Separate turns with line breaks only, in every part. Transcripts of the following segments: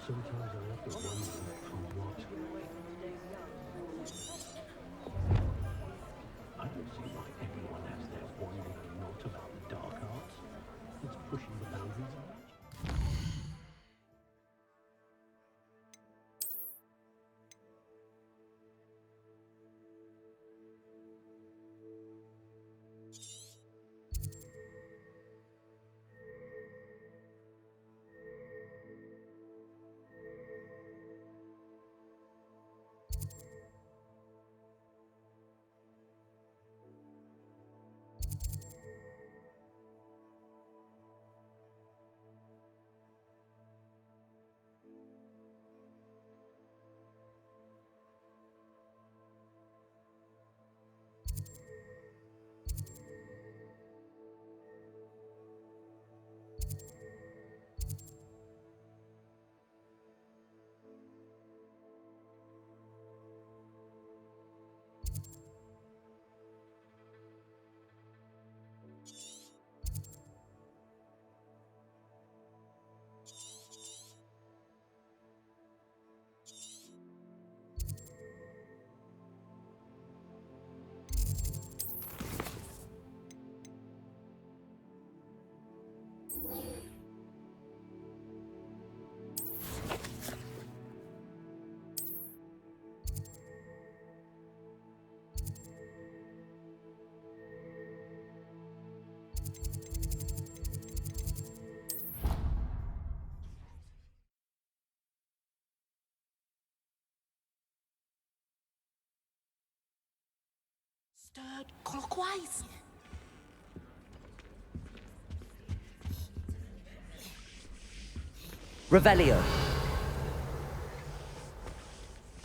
Sometimes I have to wonder for what. I don't see why everyone has their one little note about the dark arts. It's pushing the boundaries of magic.
Stirred clockwise.
Revelio.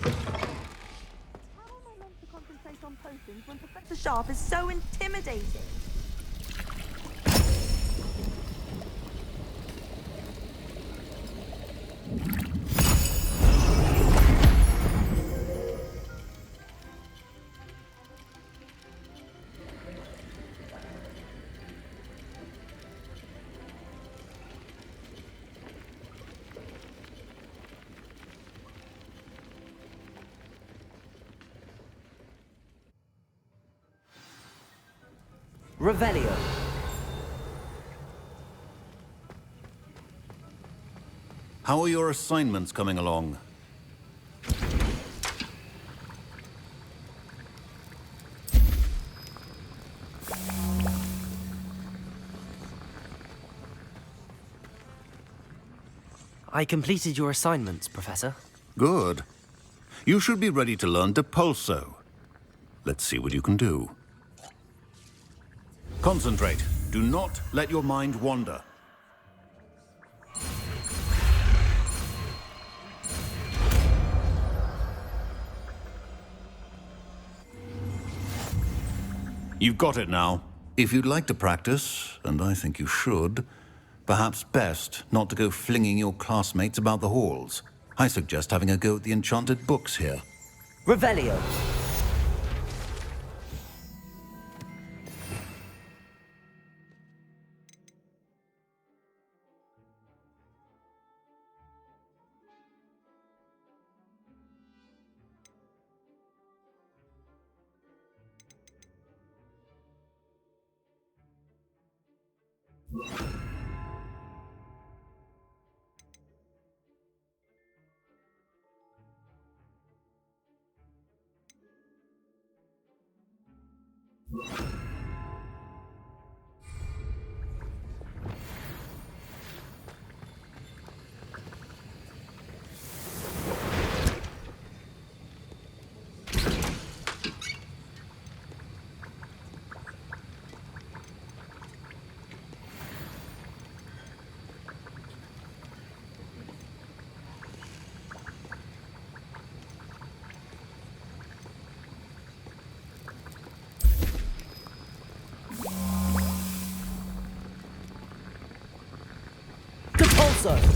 How am I meant to concentrate on potions when Professor Sharp is so intimidating?
Revelio.
How are your assignments coming along?
I completed your assignments, Professor.
Good. You should be ready to learn Depulso. Let's see what you can do. Concentrate. Do not let your mind wander. You've got it now. If you'd like to practice, and I think you should, perhaps best not to go flinging your classmates about the halls. I suggest having a go at the enchanted books here.
Revelio.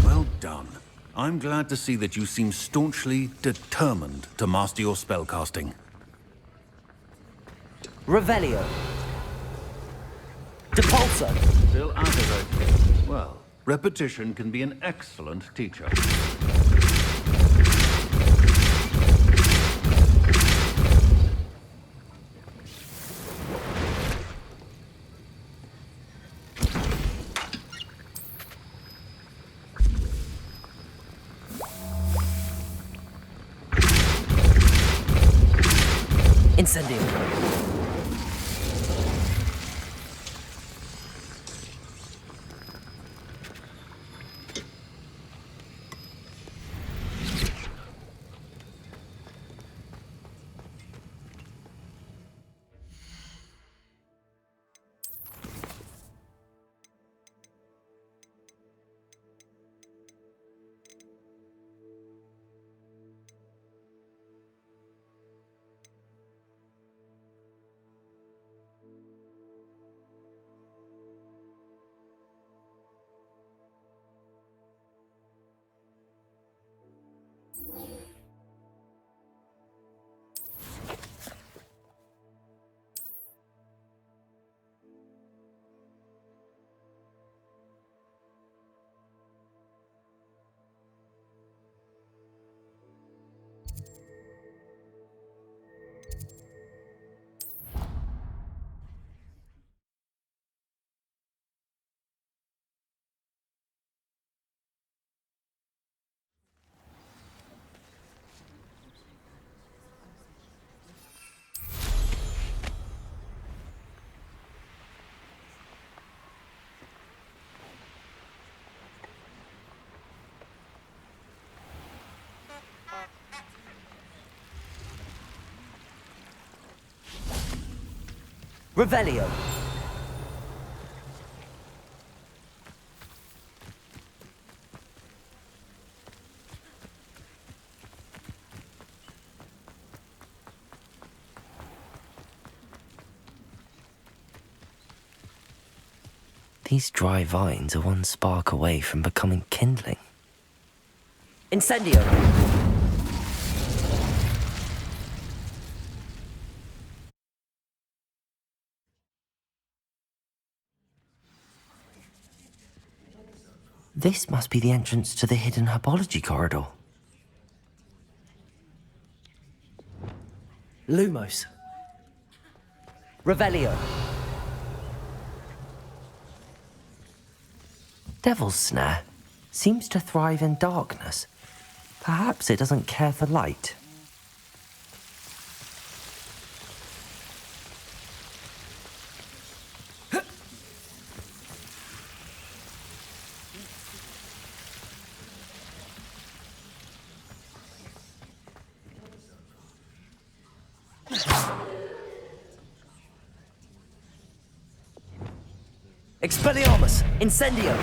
Well done. I'm glad to see that you seem staunchly determined to master your spellcasting.
Revelio. Depulso.
Still out of it. Well, Repetition can be an excellent teacher.
Incendio. Revelio. These dry vines are one spark away from becoming kindling. Incendio! This must be the entrance to the hidden herbology corridor. Lumos. Revelio. Devil's Snare seems to thrive in darkness. Perhaps it doesn't care for light. Expelliarmus! Incendio!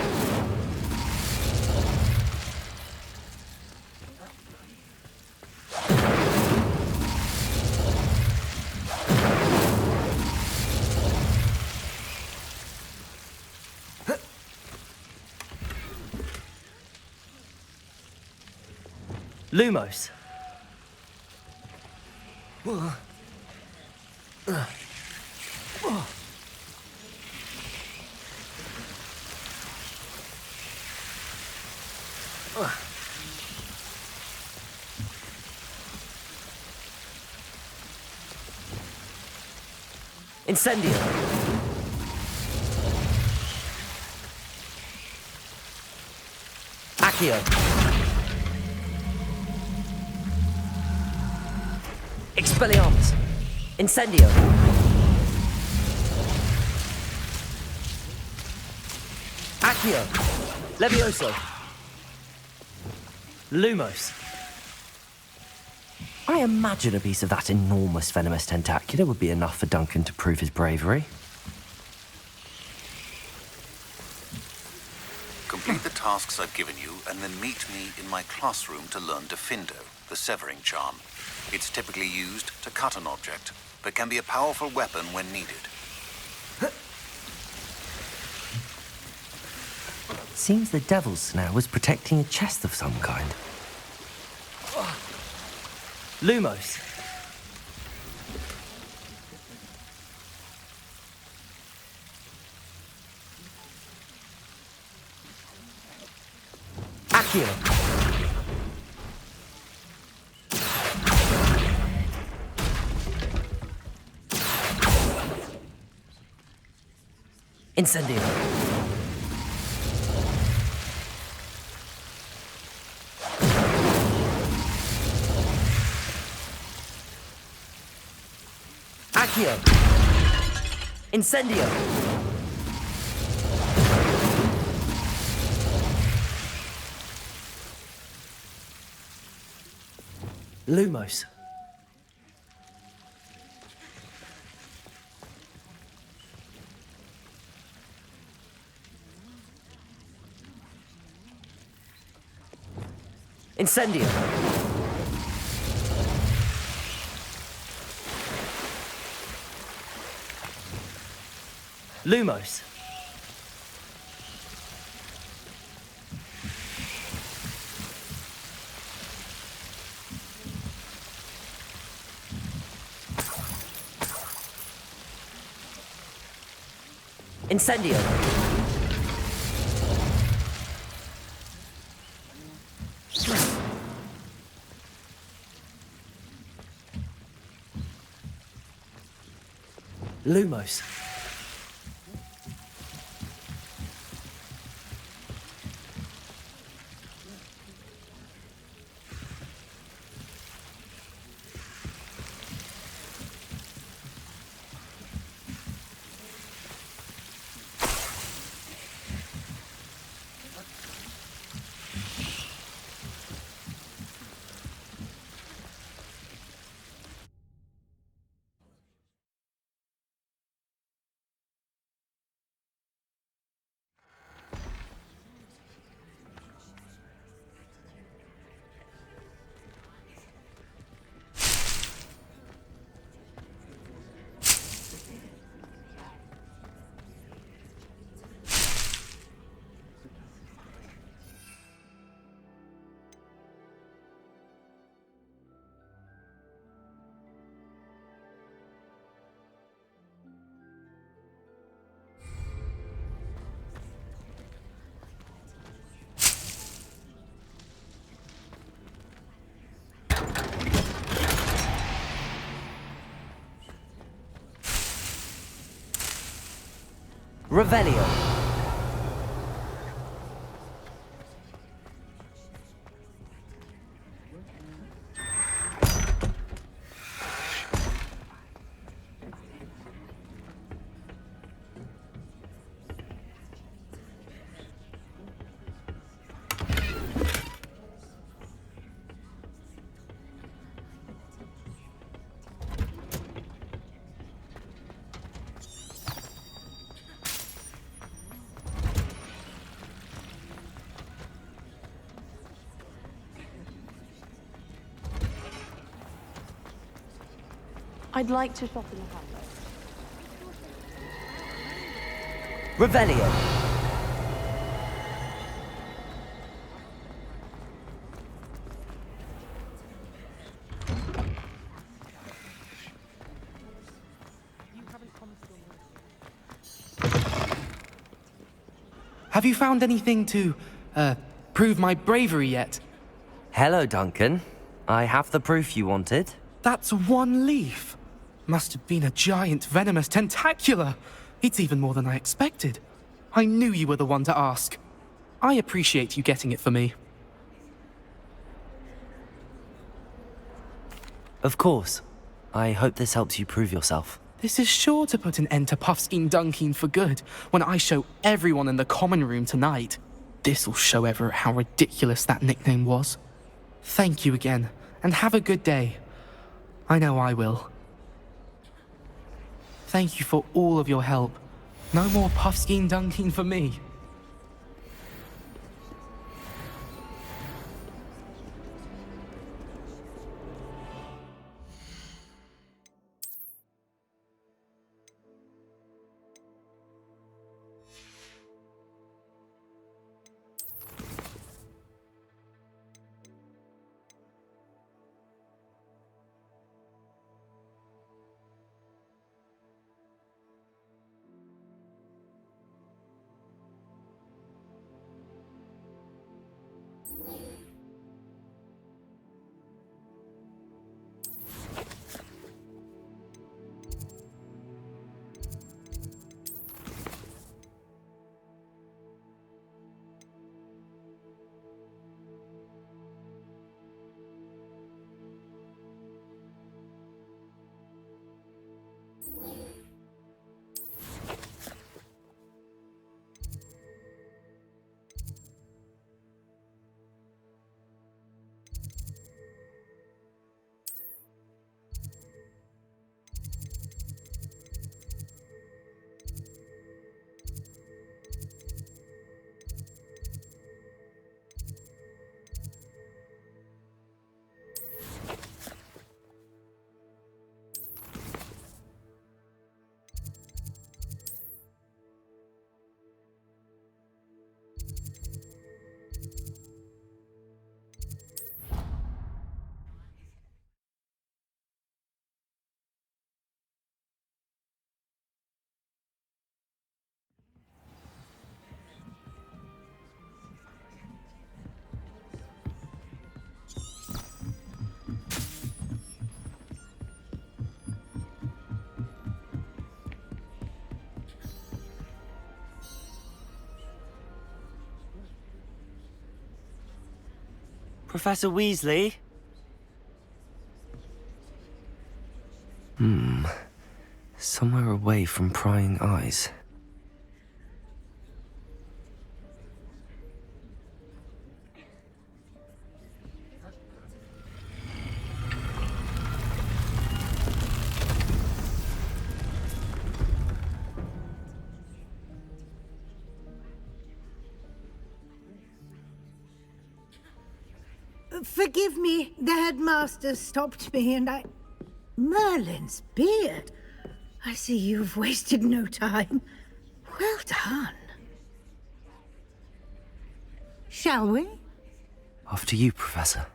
Lumos. Incendio. Accio. Expelliarmus. Incendio. Accio. Levioso. Lumos. I imagine a piece of that enormous venomous tentacular would be enough for Duncan to prove his bravery.
Complete the tasks I've given you, and then meet me in my classroom to learn Defindo, the severing charm. It's typically used to cut an object, but can be a powerful weapon when needed.
Seems the Devil's Snare was protecting a chest of some kind. Lumos. Accio. Incendio. Accio. Incendio. Lumos. Incendio. Lumos. Incendio. Lumos. Revelio.
I'd like to shop in the house.
Revelio.
Have you found anything to, prove my bravery yet?
Hello, Duncan. I have the proof you wanted.
That's one leaf. Must have been a giant venomous tentacula. It's even more than I expected. I knew you were the one to ask. I appreciate you getting it for me.
Of course. I hope this helps you prove yourself.
This is sure to put an end to Puffskein Dunkeen for good when I show everyone in the common room tonight. This'll show Everett how ridiculous that nickname was. Thank you again, and have a good day. I know I will. Thank you for all of your help. No more Puffskein Dunkeen for me.
Professor Weasley? Somewhere away from prying eyes.
Forgive me, the headmaster stopped me and I... Merlin's beard. I see you've wasted no time. Well done. Shall we?
After you, Professor.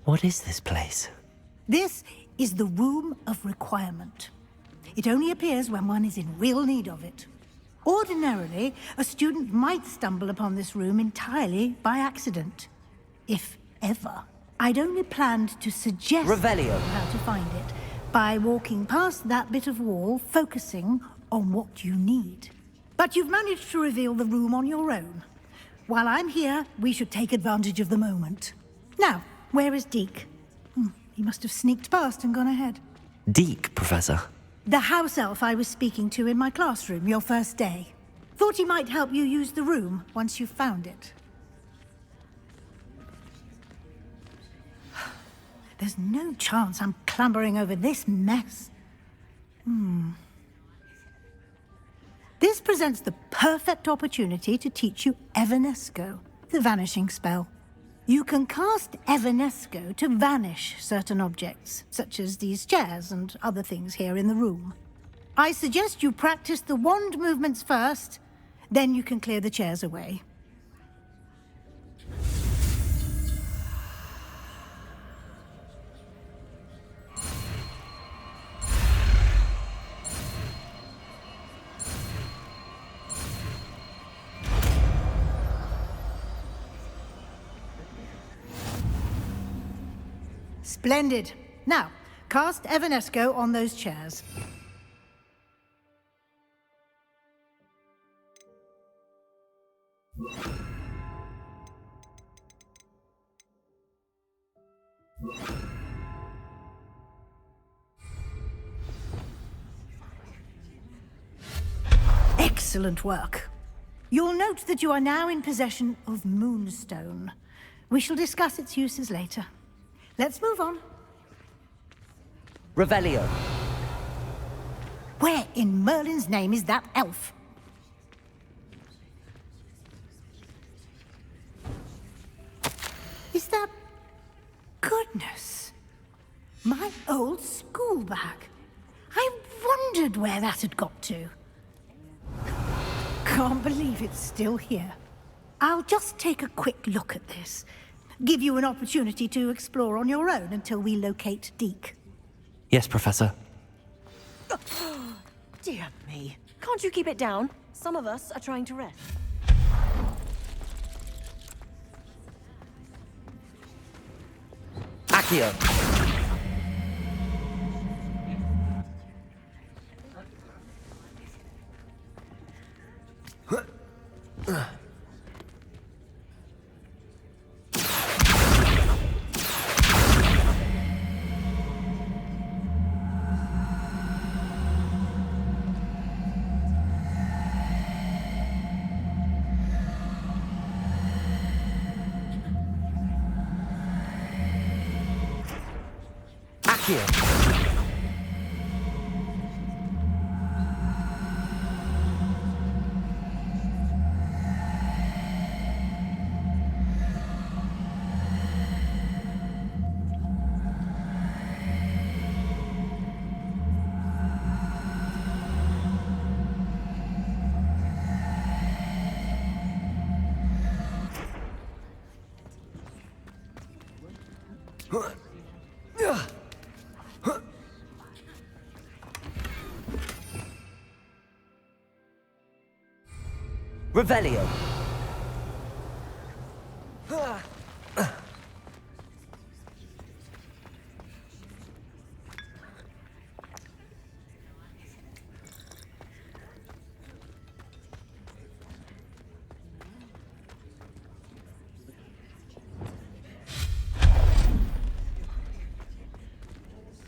What is this place?
This is the Room of Requirement. It only appears when one is in real need of it. Ordinarily, a student might stumble upon this room entirely by accident. If ever. I'd only planned to suggest
Revelio.
how to find it by walking past that bit of wall, focusing on what you need. But you've managed to reveal the room on your own. While I'm here, we should take advantage of the moment. Now, where is Deke? He must have sneaked past and gone ahead.
Deke, Professor.
The house elf I was speaking to in my classroom your first day. Thought he might help you use the room once you found it. There's no chance I'm clambering over this mess. This presents the perfect opportunity to teach you Evanesco, the vanishing spell. You can cast Evanesco to vanish certain objects, such as these chairs and other things here in the room. I suggest you practice the wand movements first, then you can clear the chairs away. Splendid. Now, cast Evanesco on those chairs. Excellent work. You'll note that you are now in possession of Moonstone. We shall discuss its uses later. Let's move on.
Revelio.
Where in Merlin's name is that elf? Is that... Goodness. My old school bag. I wondered where that had got to. Can't believe it's still here. I'll just take a quick look at this. Give you an opportunity to explore on your own until we locate Deke.
Yes, Professor.
Dear me. Can't you keep it down? Some of us are trying to rest.
Accio! Accio! Revelio!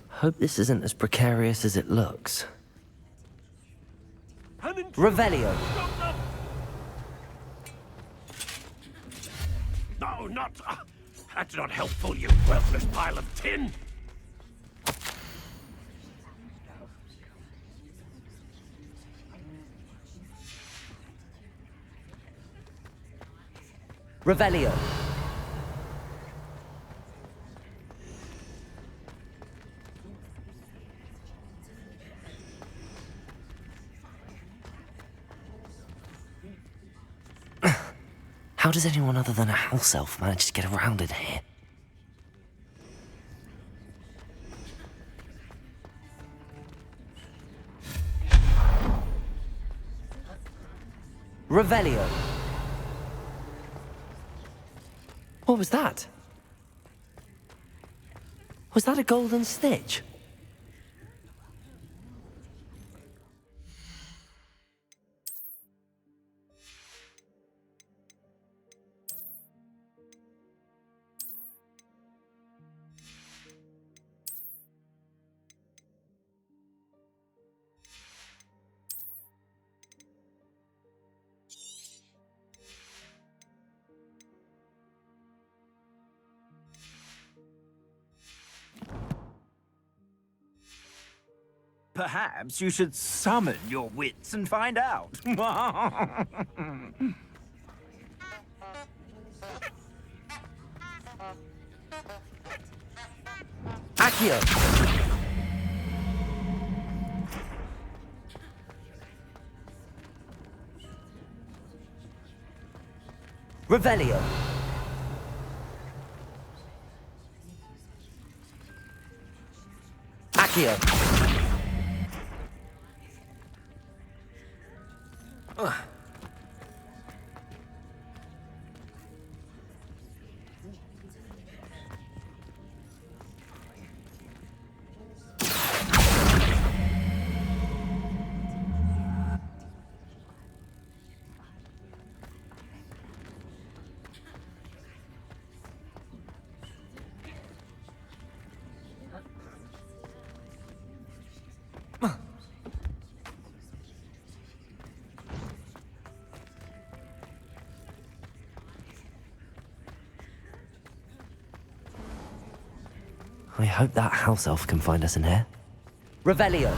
Hope this isn't as precarious as it looks. Revelio!
No, not... that's not helpful, you worthless pile of tin!
Revelio! How does anyone other than a house elf manage to get around in here? Revelio! What was that? Was that a golden snitch?
Perhaps you should summon your wits and find out.
Accio! Revelio! Accio! I hope that house elf can find us in here. Revelio!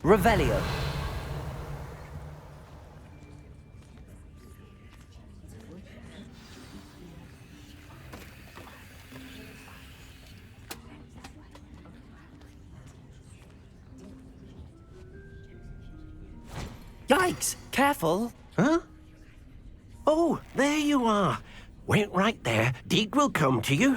Revelio.
Yikes!
Careful.
Huh? Oh, there you are. Wait right there. Deke will come to you.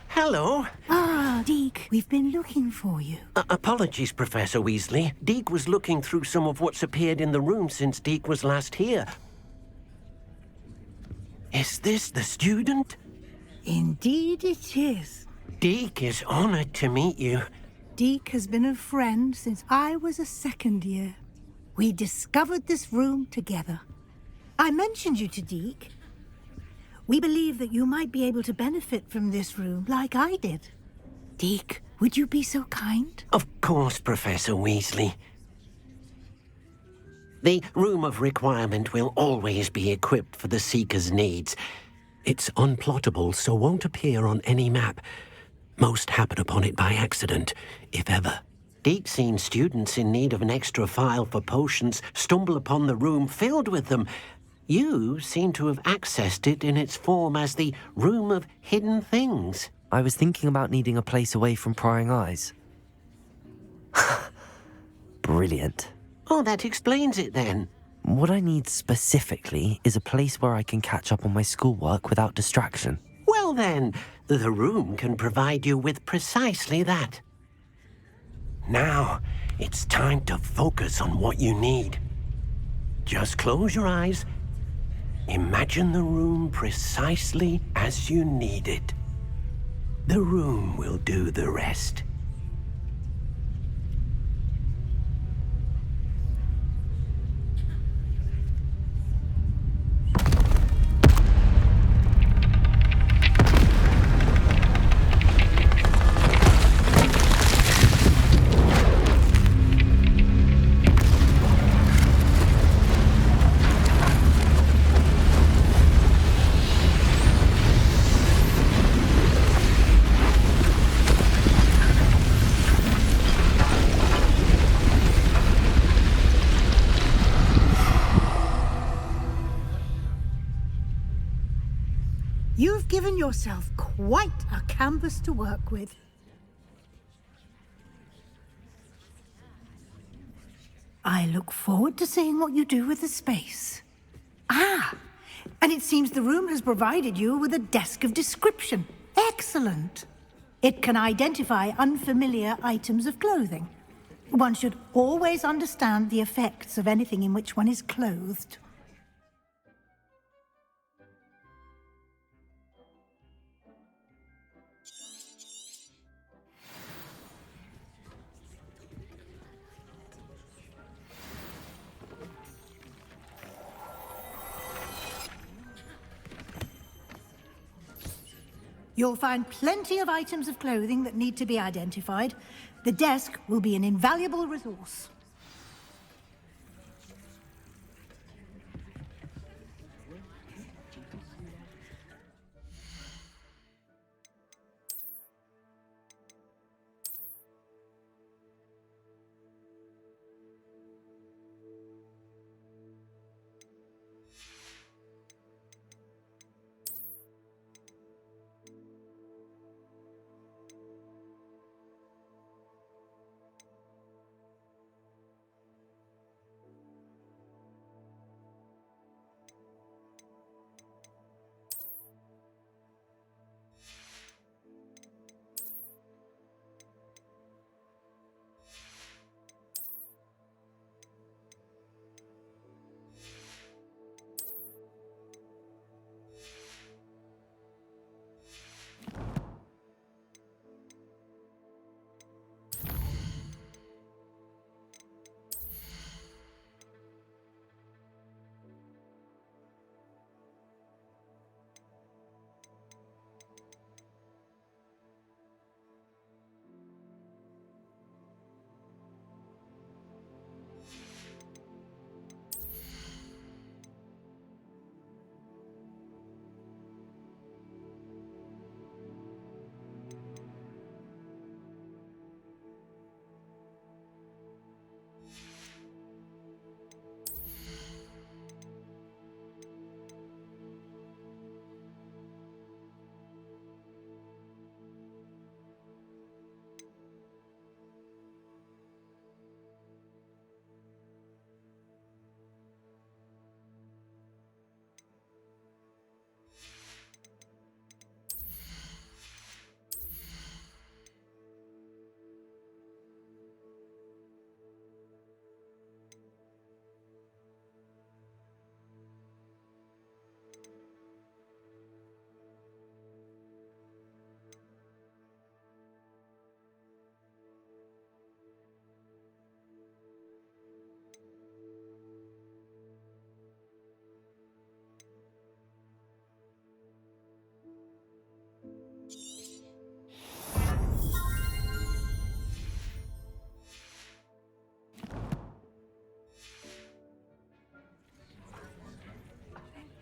Hello.
Ah, Deke, we've been looking for you.
Apologies, Professor Weasley. Deke was looking through some of what's appeared in the room since Deke was last here. Is this the student?
Indeed it is.
Deke is honored to meet you.
Deke has been a friend since I was a second year. We discovered this room together. I mentioned you to Deke. We believe that you might be able to benefit from this room like I did. Deke, would you be so kind?
Of course, Professor Weasley. The Room of Requirement will always be equipped for the Seeker's needs. It's unplottable, so won't appear on any map. Most happen upon it by accident, if ever. Deke's seen students in need of an extra file for potions stumble upon the room filled with them. You seem to have accessed it in its form as the Room of Hidden Things.
I was thinking about needing a place away from prying eyes. Brilliant.
Oh, that explains it then.
What I need specifically is a place where I can catch up on my schoolwork without distraction.
Well then, the room can provide you with precisely that. Now, it's time to focus on what you need. Just close your eyes. Imagine the room precisely as you need it. The room will do the rest.
You've given yourself quite a canvas to work with. I look forward to seeing what you do with the space. Ah, and it seems the room has provided you with a desk of description. Excellent. It can identify unfamiliar items of clothing. One should always understand the effects of anything in which one is clothed. You'll find plenty of items of clothing that need to be identified. The desk will be an invaluable resource.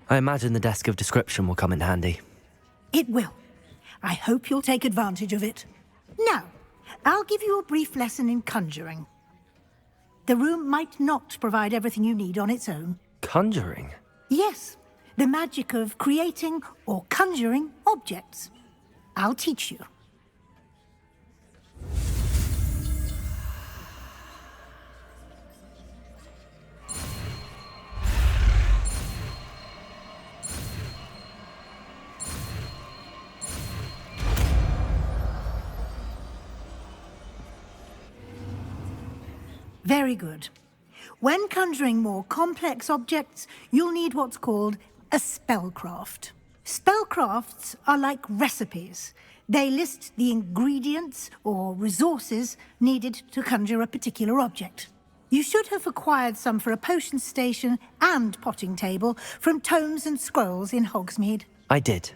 I imagine the desk of description will come in handy.
It will. I hope you'll take advantage of it. Now, I'll give you a brief lesson in conjuring. The room might not provide everything you need on its own.
Conjuring?
Yes, the magic of creating or conjuring objects. I'll teach you. Very good. When conjuring more complex objects, you'll need what's called a spellcraft. Spellcrafts are like recipes. They list the ingredients or resources needed to conjure a particular object. You should have acquired some for a potion station and potting table from tomes and scrolls in Hogsmeade.
I did.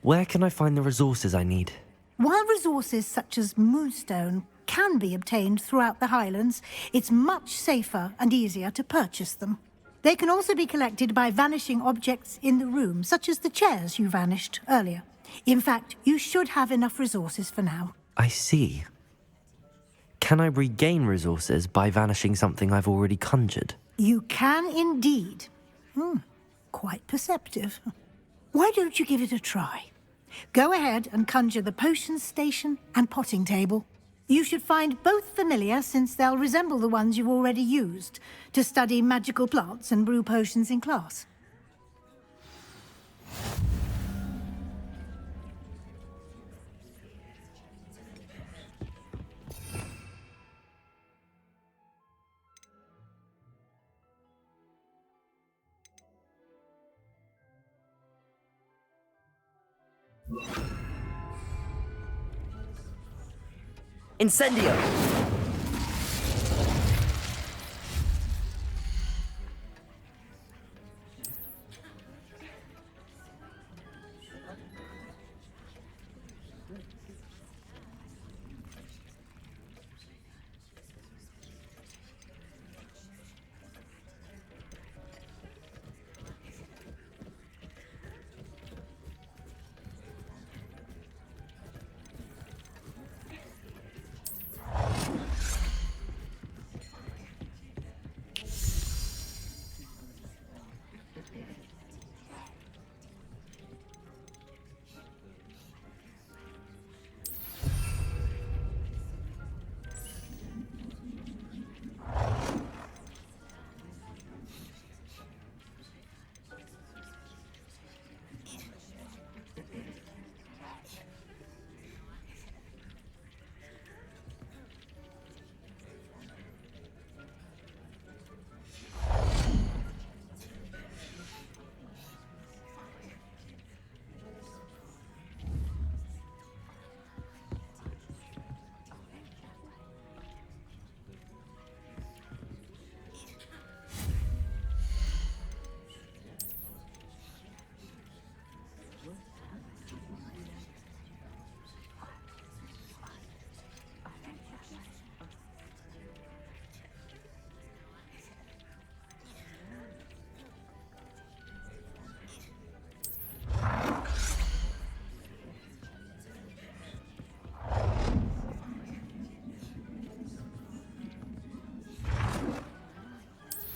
Where can I find the resources I need?
While resources such as moonstone can be obtained throughout the Highlands, it's much safer and easier to purchase them. They can also be collected by vanishing objects in the room, such as the chairs you vanished earlier. In fact, you should have enough resources for now.
I see. Can I regain resources by vanishing something I've already conjured?
You can indeed. Quite perceptive. Why don't you give it a try? Go ahead and conjure the potion station and potting table. You should find both familiar, since they'll resemble the ones you've already used to study magical plants and brew potions in class.
Incendio!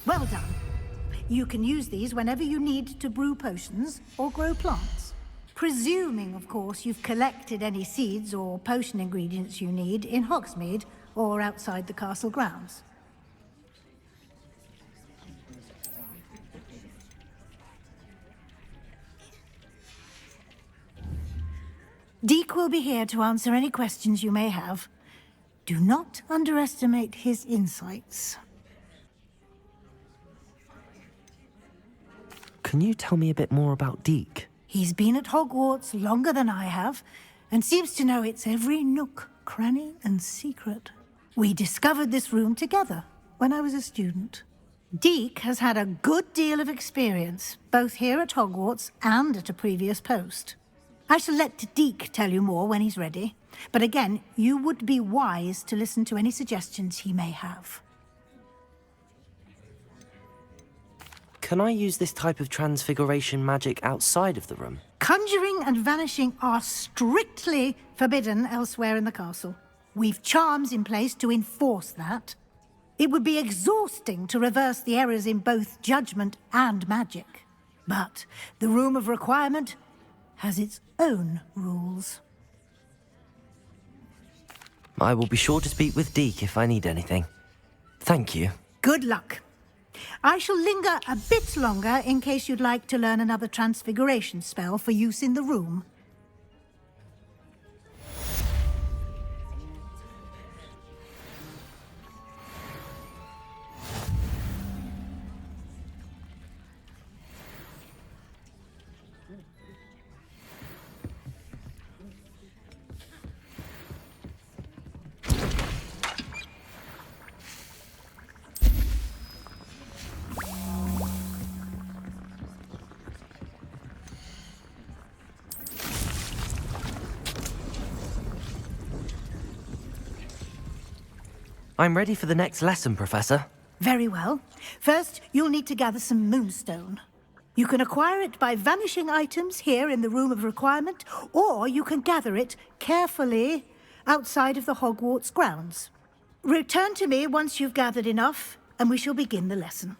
Well done. You can use these whenever you need to brew potions or grow plants. Presuming, of course, you've collected any seeds or potion ingredients you need in Hogsmeade or outside the castle grounds. Deek will be here to answer any questions you may have. Do not underestimate his insights.
Can you tell me a bit more about Deek?
He's been at Hogwarts longer than I have, and seems to know its every nook, cranny, and secret. We discovered this room together when I was a student. Deek has had a good deal of experience, both here at Hogwarts and at a previous post. I shall let Deek tell you more when he's ready, but again, you would be wise to listen to any suggestions he may have.
Can I use this type of transfiguration magic outside of the room?
Conjuring and vanishing are strictly forbidden elsewhere in the castle. We've charms in place to enforce that. It would be exhausting to reverse the errors in both judgment and magic. But the Room of Requirement has its own rules.
I will be sure to speak with Deke if I need anything. Thank you.
Good luck. I shall linger a bit longer in case you'd like to learn another transfiguration spell for use in the room.
I'm ready for the next lesson, Professor.
Very well. First, you'll need to gather some moonstone. You can acquire it by vanishing items here in the Room of Requirement, or you can gather it carefully outside of the Hogwarts grounds. Return to me once you've gathered enough, and we shall begin the lesson.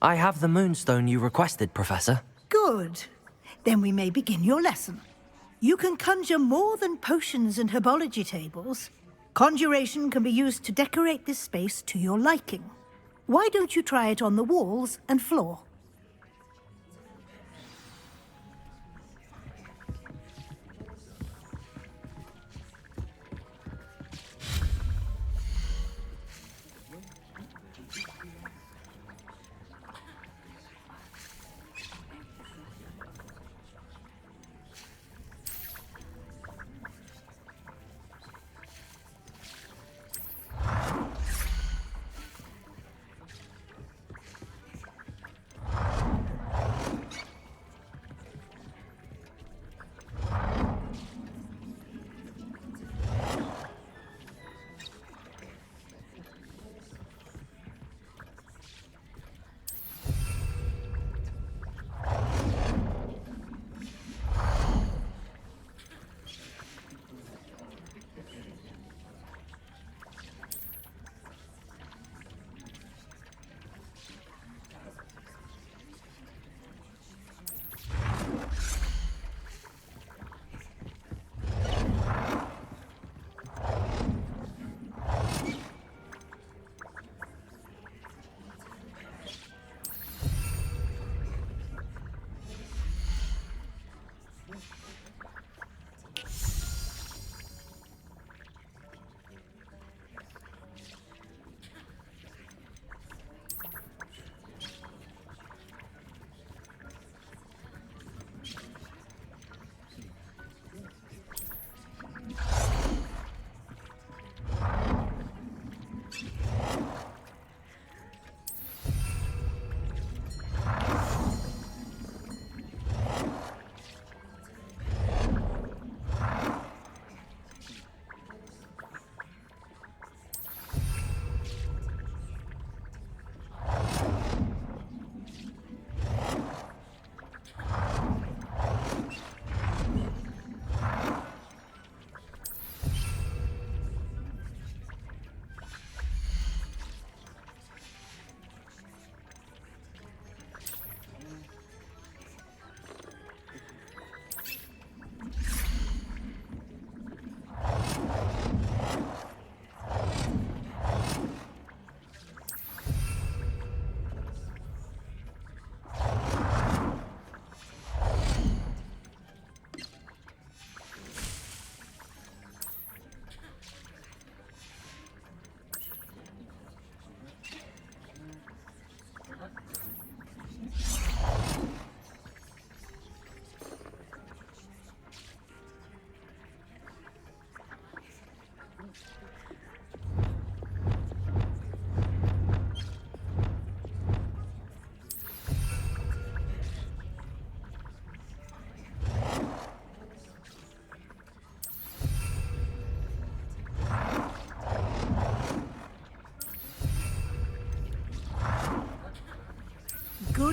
I have the moonstone you requested, Professor.
Good. Then we may begin your lesson. You can conjure more than potions and herbology tables. Conjuration can be used to decorate this space to your liking. Why don't you try it on the walls and floor?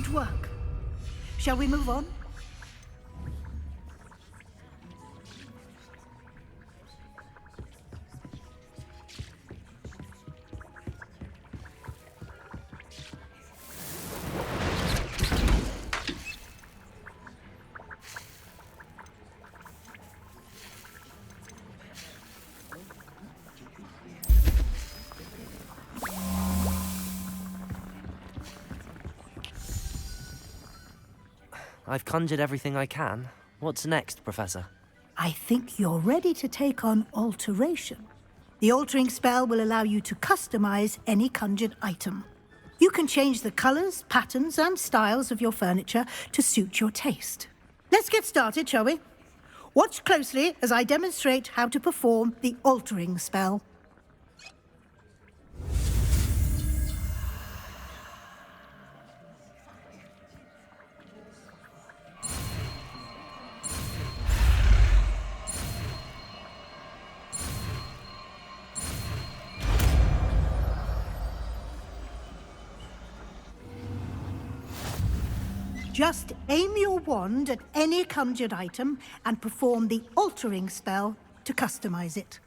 Good work. Shall we move on?
I've conjured everything I can. What's next, Professor?
I think you're ready to take on alteration. The altering spell will allow you to customize any conjured item. You can change the colors, patterns, and styles of your furniture to suit your taste. Let's get started, shall we? Watch closely as I demonstrate how to perform the altering spell. Just aim your wand at any conjured item and perform the altering spell to customize it.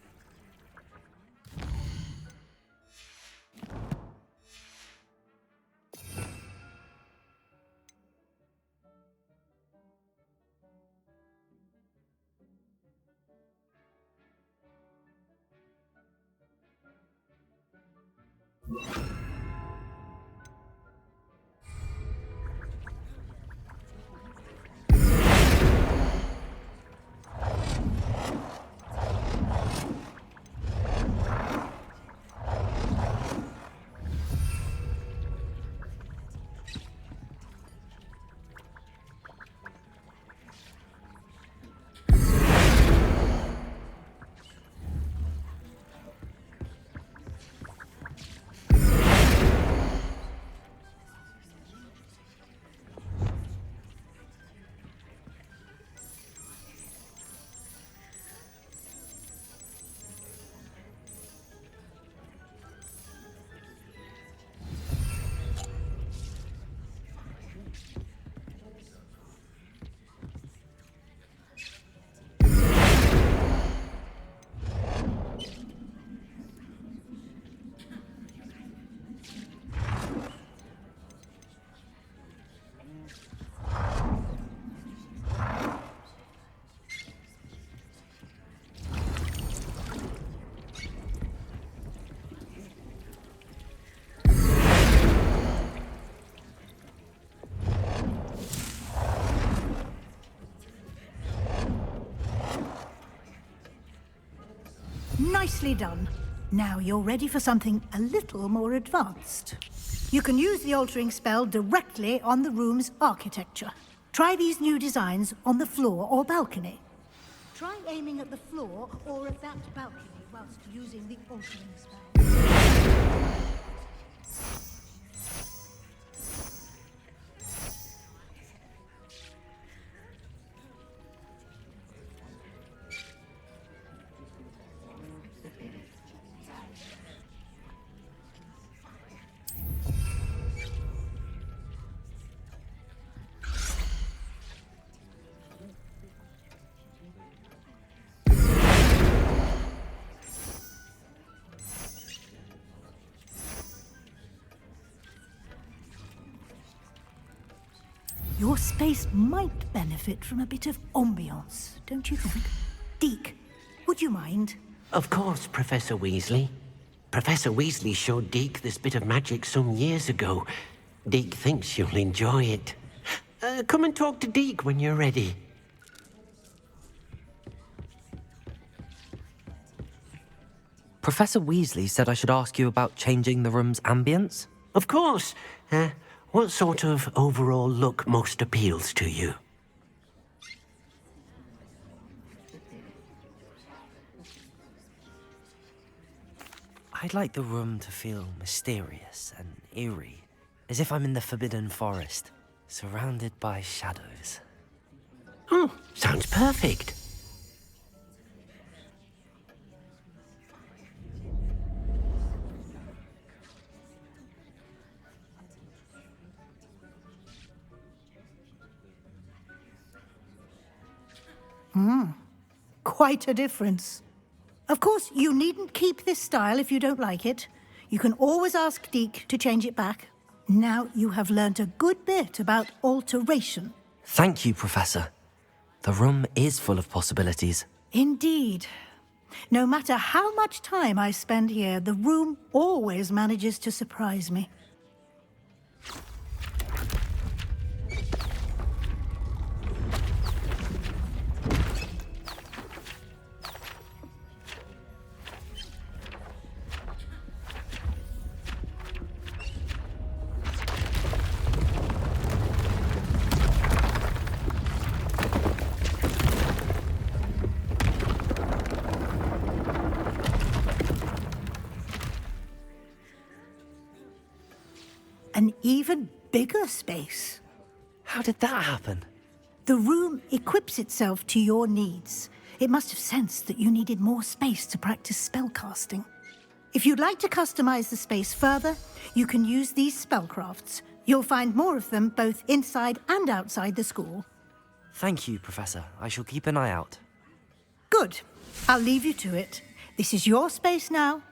Nicely done. Now you're ready for something a little more advanced. You can use the altering spell directly on the room's architecture. Try these new designs on the floor or balcony. Try aiming at the floor or at that balcony whilst using the altering spell. Your space might benefit from a bit of ambiance, don't you think? Deke, would you mind?
Of course, Professor Weasley. Professor Weasley showed Deke this bit of magic some years ago. Deke thinks you'll enjoy it. Come and talk to Deke when you're ready.
Professor Weasley said I should ask you about changing the room's ambience?
Of course. What sort of overall look most appeals to you?
I'd like the room to feel mysterious and eerie, as if I'm in the Forbidden Forest, surrounded by shadows.
Oh, sounds perfect.
Quite a difference. Of course, you needn't keep this style if you don't like it. You can always ask Deke to change it back. Now you have learnt a good bit about alteration.
Thank you, Professor. The room is full of possibilities.
Indeed. No matter how much time I spend here, the room always manages to surprise me. An even bigger space.
How did that happen?
The room equips itself to your needs. It must have sensed that you needed more space to practice spellcasting. If you'd like to customize the space further, you can use these spellcrafts. You'll find more of them both inside and outside the school.
Thank you, Professor. I shall keep an eye out.
Good. I'll leave you to it. This is your space now.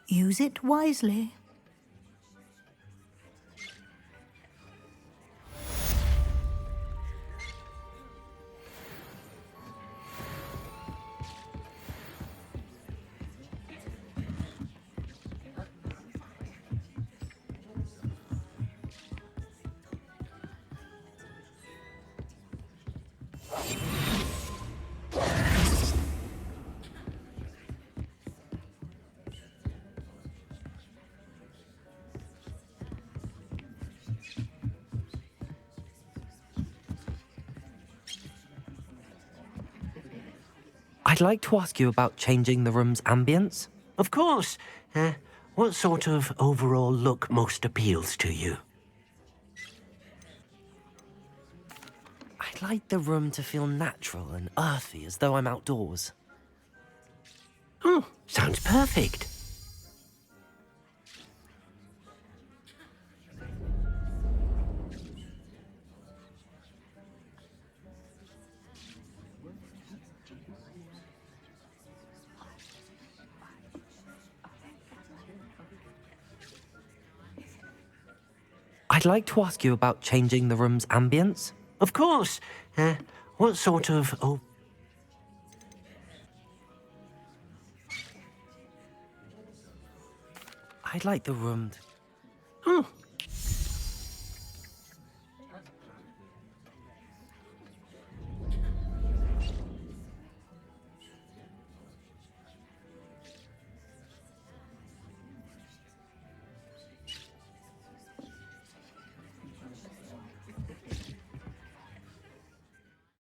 Use it wisely.
I'd like to ask you about changing the room's ambience.
Of course. What sort of overall look most appeals to you?
I'd like the room to feel natural and earthy, as though I'm outdoors.
Oh, sounds perfect.
I'd like to ask you about changing the room's ambience.
Of course. What sort of...
I'd like the room to